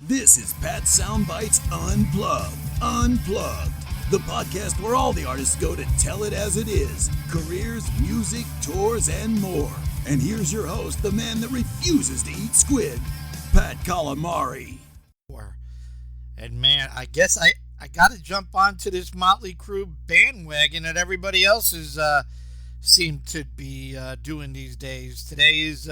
This is Pat Soundbites Unplugged, the podcast where all the artists go to tell it as it is. Careers, music, tours, and more. And here's your host, the man that refuses to eat squid, Pat Calamari. And man, I guess I got to jump onto this Motley Crue bandwagon that everybody else is seem to be doing these days. Today is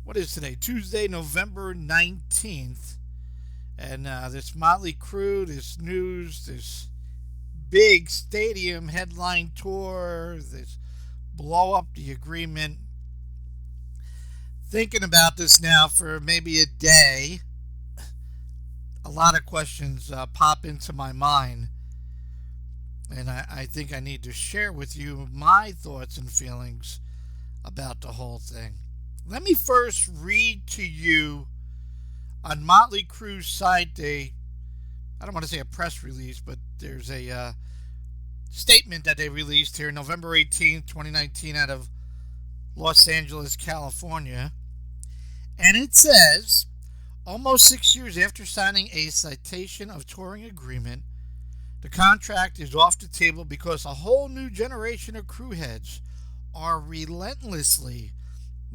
what is today? Tuesday, November 19th. And this Motley Crue, this news, this big stadium headline tour, this blow up the agreement. Thinking about this now for maybe a day, a lot of questions pop into my mind. And I think I need to share with you my thoughts and feelings about the whole thing. Let me first read to you on Motley Crue's site I don't want to say a press release, but there's a statement that they released here November 18th, 2019 out of Los Angeles, California. And it says, almost 6 years after signing a citation of touring agreement, the contract is off the table because a whole new generation of Crue heads are relentlessly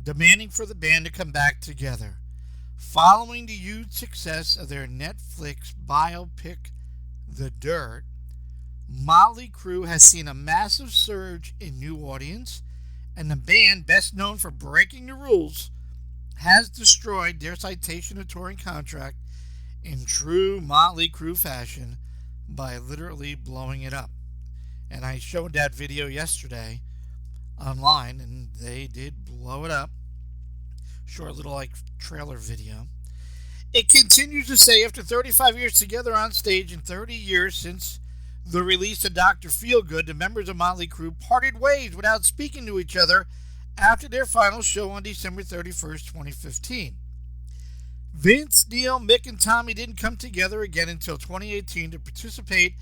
demanding for the band to come back together. Following the huge success of their Netflix biopic, The Dirt, Motley Crue has seen a massive surge in new audience, and the band, best known for breaking the rules, has destroyed their citation of touring contract in true Motley Crue fashion by literally blowing it up. And I showed that video yesterday online, and they did blow it up. Short little trailer video. It continues to say, after 35 years together on stage and 30 years since the release of Dr. Feelgood, the members of Motley Crue parted ways without speaking to each other after their final show on December 31st, 2015. Vince, Neil, Mick, and Tommy didn't come together again until 2018 to participate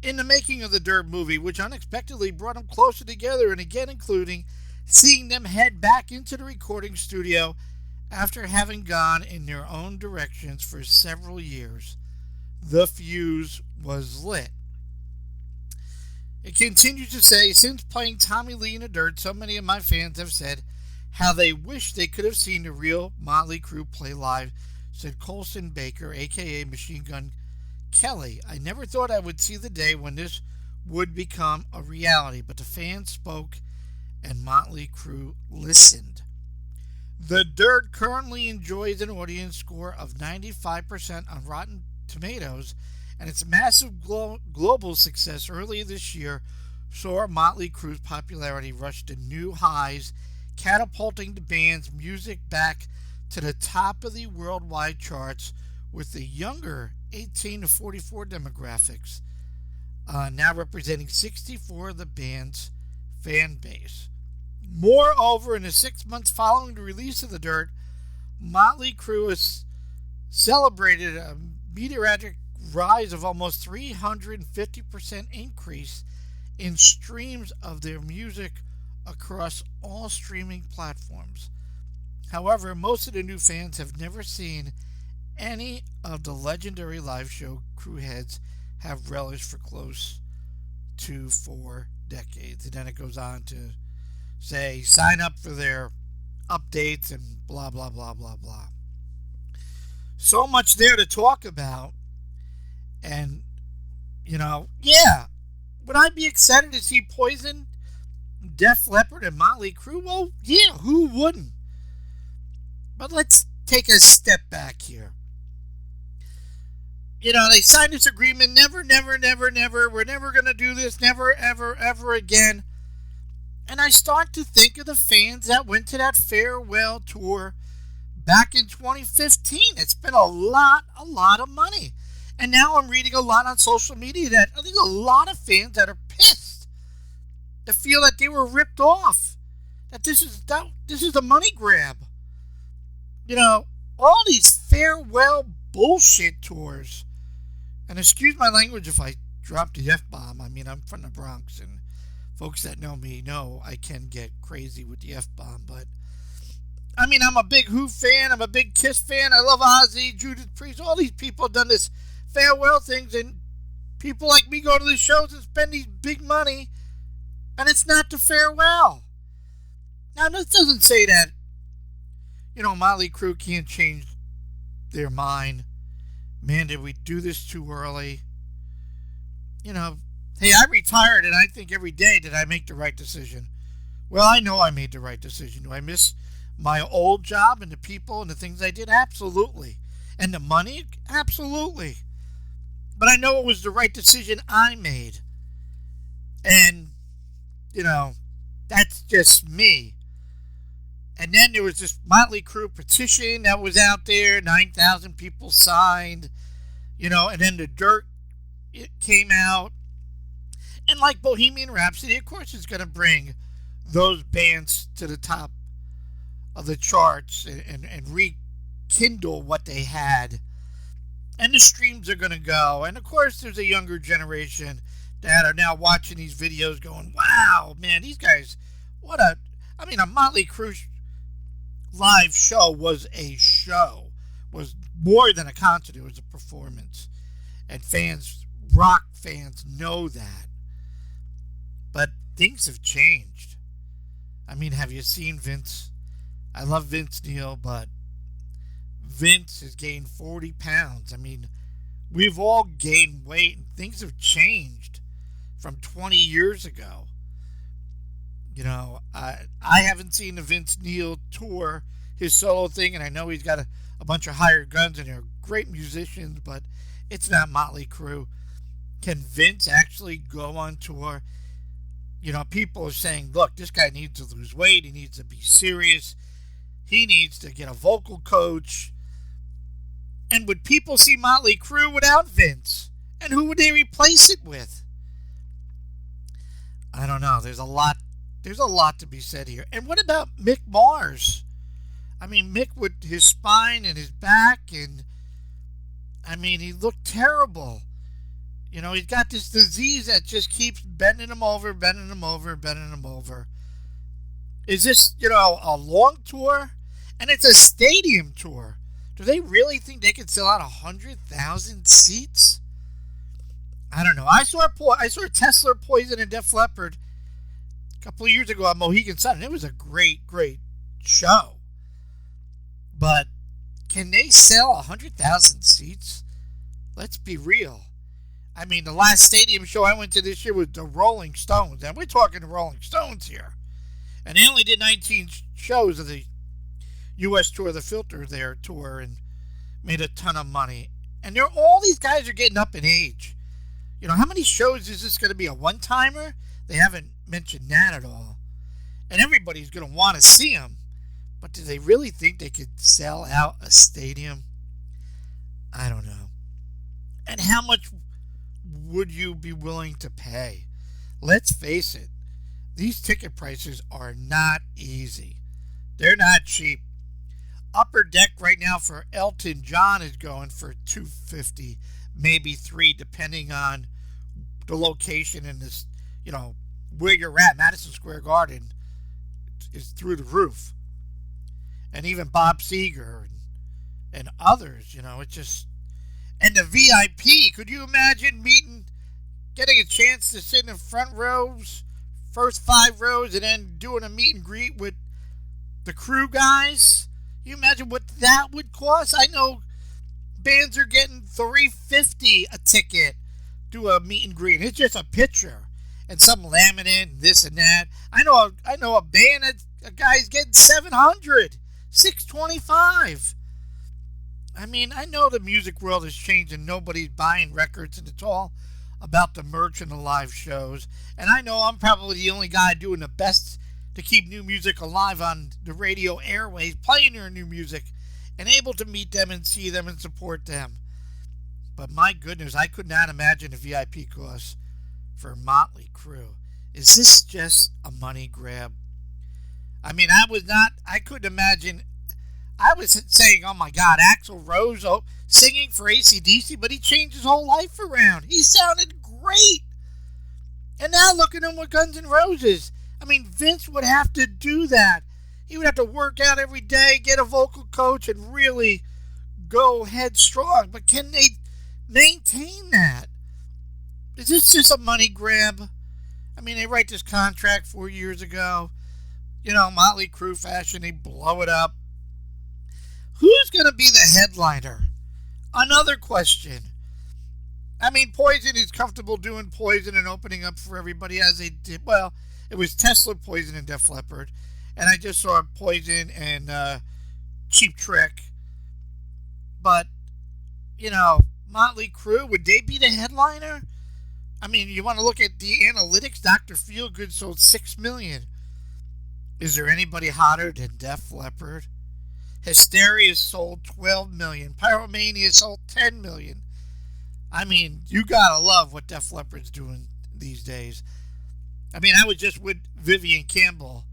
in the making of the Dirt movie, which unexpectedly brought them closer together, and again including seeing them head back into the recording studio after having gone in their own directions for several years. The fuse was lit. It continues to say, since playing Tommy Lee in the Dirt, so many of my fans have said how they wish they could have seen the real Motley Crue play live, said Colson Baker, a.k.a. Machine Gun Kelly. I never thought I would see the day when this would become a reality, but the fans spoke and Motley Crue listened. The Dirt currently enjoys an audience score of 95% on Rotten Tomatoes, and its massive global success earlier this year saw Motley Crue's popularity rush to new highs, catapulting the band's music back to the top of the worldwide charts, with the younger 18 to 44 demographics now representing 64% of the band's fan base. Moreover, in the 6 months following the release of The Dirt, Motley Crue has celebrated a meteoric rise of almost 350% increase in streams of their music across all streaming platforms. However, most of the new fans have never seen any of the legendary live show Crue heads have relished for close to 4 decades. And then it goes on to say, sign up for their updates and blah, blah, blah, blah, blah. So much there to talk about. And, would I be excited to see Poison, Def Leppard, and Motley Crue? Well, yeah, who wouldn't? But let's take a step back here. They signed this agreement, never, we're never going to do this, never, ever again. And I start to think of the fans that went to that farewell tour back in 2015. It's been a lot of money. And now I'm reading a lot on social media that I think a lot of fans that are pissed, that feel that they were ripped off, that this is a money grab. All these farewell bullshit tours. And excuse my language if I drop the F-bomb. I mean, I'm from the Bronx, and folks that know me know I can get crazy with the F-bomb, but I mean, I'm a big Who fan. I'm a big Kiss fan. I love Ozzy, Judas Priest. All these people have done this farewell things, and people like me go to the shows and spend these big money, and it's not the farewell. Now, this doesn't say that, Motley Crue can't change their mind. Man, did we do this too early? Hey, I retired, and I think every day, did I make the right decision? Well, I know I made the right decision. Do I miss my old job and the people and the things I did? Absolutely. And the money? Absolutely. But I know it was the right decision I made. And, that's just me. And then there was this Motley Crue petition that was out there. 9,000 people signed. And then the Dirt, it came out. And like Bohemian Rhapsody, of course, it's going to bring those bands to the top of the charts and rekindle what they had. And the streams are going to go. And of course, there's a younger generation that are now watching these videos going, wow, man, these guys, a Motley Crue live show was more than a concert. It was a performance. And rock fans know that. But things have changed. I mean, have you seen Vince? I love Vince Neil, but Vince has gained 40 pounds. I mean, we've all gained weight, and things have changed from 20 years ago. I haven't seen the Vince Neil tour, his solo thing, and I know he's got a bunch of hired guns, and they're great musicians, but it's not Motley Crue. Can Vince actually go on tour? People are saying, look, this guy needs to lose weight. He needs to be serious. He needs to get a vocal coach. And would people see Motley Crue without Vince? And who would they replace it with? I don't know. There's a lot to be said here. And what about Mick Mars? I mean, Mick with his spine and his back, and he looked terrible. He's got this disease that just keeps bending him over. Is this, a long tour? And it's a stadium tour. Do they really think they can sell out 100,000 seats? I don't know. I saw Tesla, Poison, and Def Leppard a couple of years ago at Mohegan Sun, and it was a great, great show. But can they sell 100,000 seats? Let's be real. The last stadium show I went to this year was the Rolling Stones. And we're talking the Rolling Stones here. And they only did 19 shows of the U.S. tour, the Filter There tour, and made a ton of money. And all these guys are getting up in age. How many shows is this going to be? A one-timer? They haven't mentioned that at all. And everybody's going to want to see them. But do they really think they could sell out a stadium? I don't know. And how much would you be willing to pay? Let's face it, these ticket prices are not easy. They're not cheap. Upper Deck right now for Elton John is going for $250, maybe $3, depending on the location and this, where you're at. Madison Square Garden is through the roof. And even Bob Seger and others, it's just. And the VIP, could you imagine getting a chance to sit in the front rows, first 5 rows, and then doing a meet and greet with the Crue guys? You imagine what that would cost? I know bands are getting $350 a ticket to a meet and greet. It's just a picture and some laminate and this and that. I know a band that a guy's getting $700, $625. I know the music world has changed and nobody's buying records, and it's all about the merch and the live shows. And I know I'm probably the only guy doing the best to keep new music alive on the radio airways, playing their new music, and able to meet them and see them and support them. But my goodness, I could not imagine the VIP costs for Motley Crue. Is this just a money grab? I couldn't imagine. I was saying, oh my God, Axl Rose singing for AC/DC, but he changed his whole life around. He sounded great. And now look at him with Guns N' Roses. Vince would have to do that. He would have to work out every day, get a vocal coach, and really go headstrong. But can they maintain that? Is this just a money grab? I mean, they write this contract 4 years ago. Motley Crue fashion, they blow it up. Who's going to be the headliner? Another question. I mean, Poison is comfortable doing Poison and opening up for everybody as they did. Well, it was Tesla, Poison, and Def Leppard. And I just saw Poison and Cheap Trick. But, Motley Crue, would they be the headliner? I mean, you want to look at the analytics. Dr. Feelgood sold 6 million. Is there anybody hotter than Def Leppard? Hysteria sold 12 million. Pyromania sold 10 million. I mean, you gotta love what Def Leppard's doing these days. I mean, I was just with Vivian Campbell,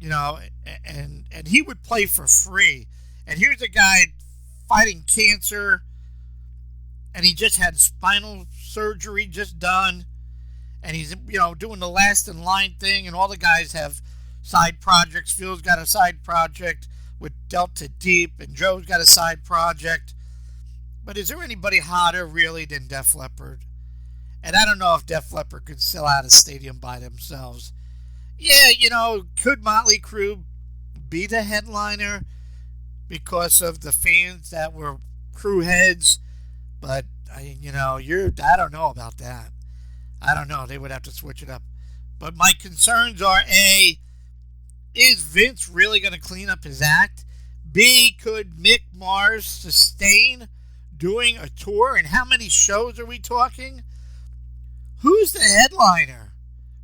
and he would play for free. And here's a guy fighting cancer, and he just had spinal surgery just done, and he's doing the last in line thing, and all the guys have side projects. Phil's got a side project with Delta Deep, and Joe's got a side project. But is there anybody hotter really than Def Leppard? And I don't know if Def Leppard could sell out a stadium by themselves. Yeah, could Motley Crue be the headliner because of the fans that were Crue heads? But I don't know about that. I don't know. They would have to switch it up. But my concerns are, A, is Vince really going to clean up his act? B, could Mick Mars sustain doing a tour? And how many shows are we talking? Who's the headliner?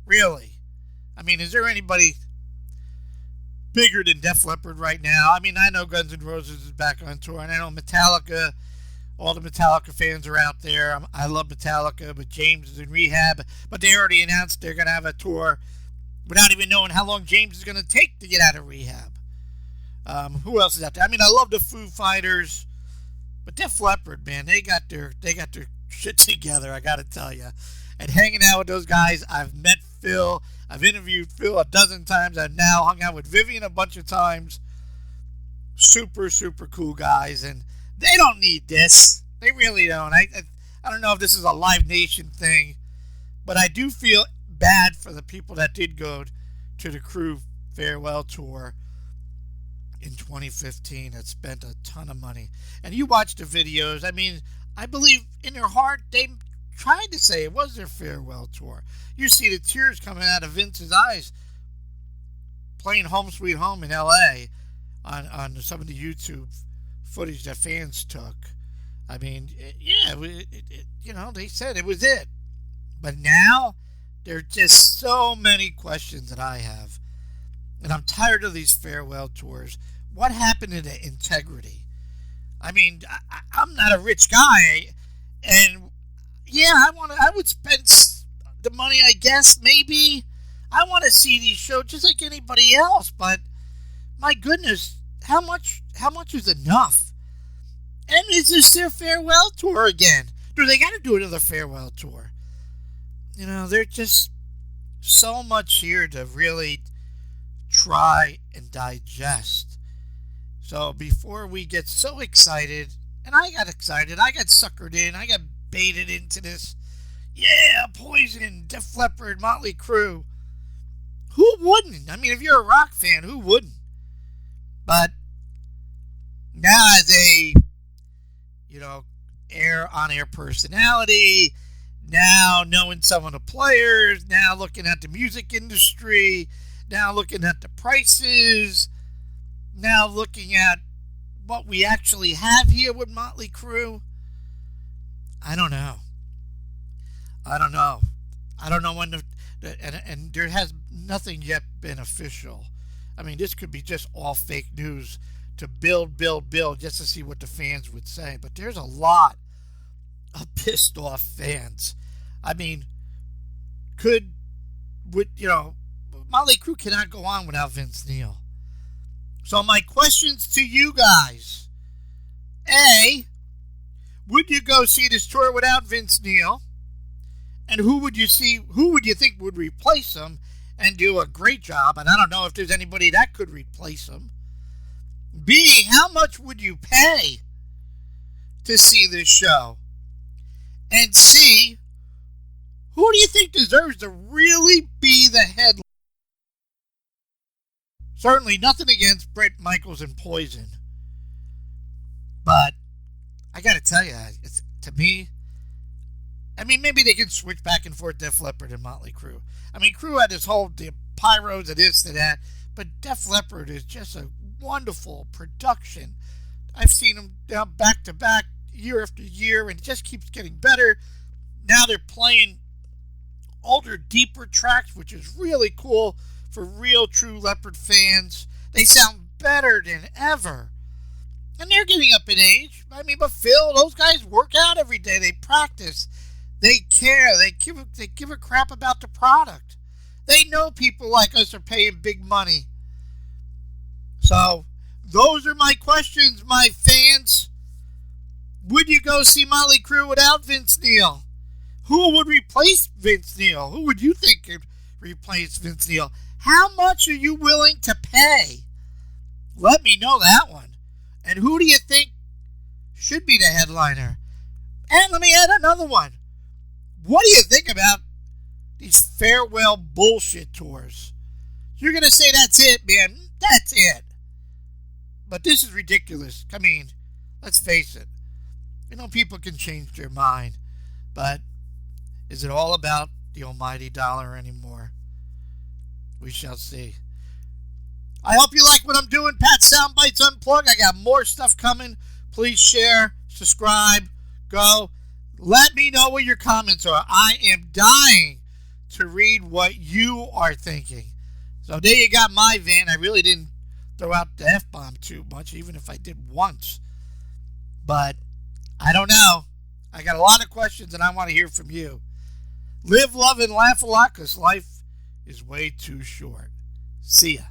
Really? I mean, is there anybody bigger than Def Leppard right now? I mean, I know Guns N' Roses is back on tour, and I know Metallica, all the Metallica fans are out there. I love Metallica, but James is in rehab. But they already announced they're going to have a tour without even knowing how long James is going to take to get out of rehab. Who else is out there? I mean, I love the Foo Fighters, but Def Leppard, man, they got their shit together, I got to tell you. And hanging out with those guys, I've met Phil. I've interviewed Phil a dozen times. I've now hung out with Vivian a bunch of times. Super, super cool guys, and they don't need this. They really don't. I don't know if this is a Live Nation thing, but I do feel bad for the people that did go to the Crue farewell tour in 2015 that spent a ton of money. And you watch the videos. I mean, I believe in their heart they tried to say it was their farewell tour. You see the tears coming out of Vince's eyes playing Home Sweet Home in L.A. on some of the YouTube footage that fans took. I mean, they said it was it. But now, there are just so many questions that I have. And I'm tired of these farewell tours. What happened to the integrity? I mean, I'm not a rich guy. And, yeah, I would spend the money, I guess, maybe. I want to see these shows just like anybody else. But, my goodness, how much is enough? And is this their farewell tour again? Do they got to do another farewell tour? There's just so much here to really try and digest. So before we get so excited, and I got excited, I got suckered in, I got baited into this. Yeah, Poison, Def Leppard, Motley Crue. Who wouldn't? I mean, if you're a rock fan, who wouldn't? But now as a, on-air personality, now knowing some of the players, now looking at the music industry, now looking at the prices, now looking at what we actually have here with Motley Crue, I don't know. I don't know when and there has nothing yet been official. I mean, this could be just all fake news to build just to see what the fans would say. But there's a lot of pissed off fans. I mean, Motley Crue cannot go on without Vince Neil. So my questions to you guys. A, would you go see this tour without Vince Neil? And who would you think would replace him? and do a great job, and I don't know if there's anybody that could replace him. B, how much would you pay to see this show? And C, who do you think deserves to really be the headline? Certainly nothing against Bret Michaels and Poison. But I got to tell you, to me, maybe they can switch back and forth Def Leppard and Motley Crue. Crue had this whole the pyros, and this, and that, but Def Leppard is just a wonderful production. I've seen them down back to back year after year, and it just keeps getting better. Now they're playing older, deeper tracks, which is really cool for real, true Leopard fans. They sound better than ever. And they're getting up in age. But Phil, those guys work out every day. They practice. They care. They give a crap about the product. They know people like us are paying big money. So, those are my questions, my fans. Would you go see Motley Crue without Vince Neil? Who would replace Vince Neil? Who would you think could replace Vince Neil? How much are you willing to pay? Let me know that one. And who do you think should be the headliner? And let me add another one. What do you think about these farewell bullshit tours? You're going to say that's it, man. That's it. But this is ridiculous. Let's face it. People can change their mind. But is it all about the almighty dollar anymore? We shall see. I hope you like what I'm doing. Pat Soundbites Unplugged. I got more stuff coming. Please share, subscribe, go. Let me know what your comments are. I am dying to read what you are thinking. So there you got my van. I really didn't throw out the F-bomb too much, even if I did once. But I don't know. I got a lot of questions, and I want to hear from you. Live, love, and laugh a lot, because life is way too short. See ya.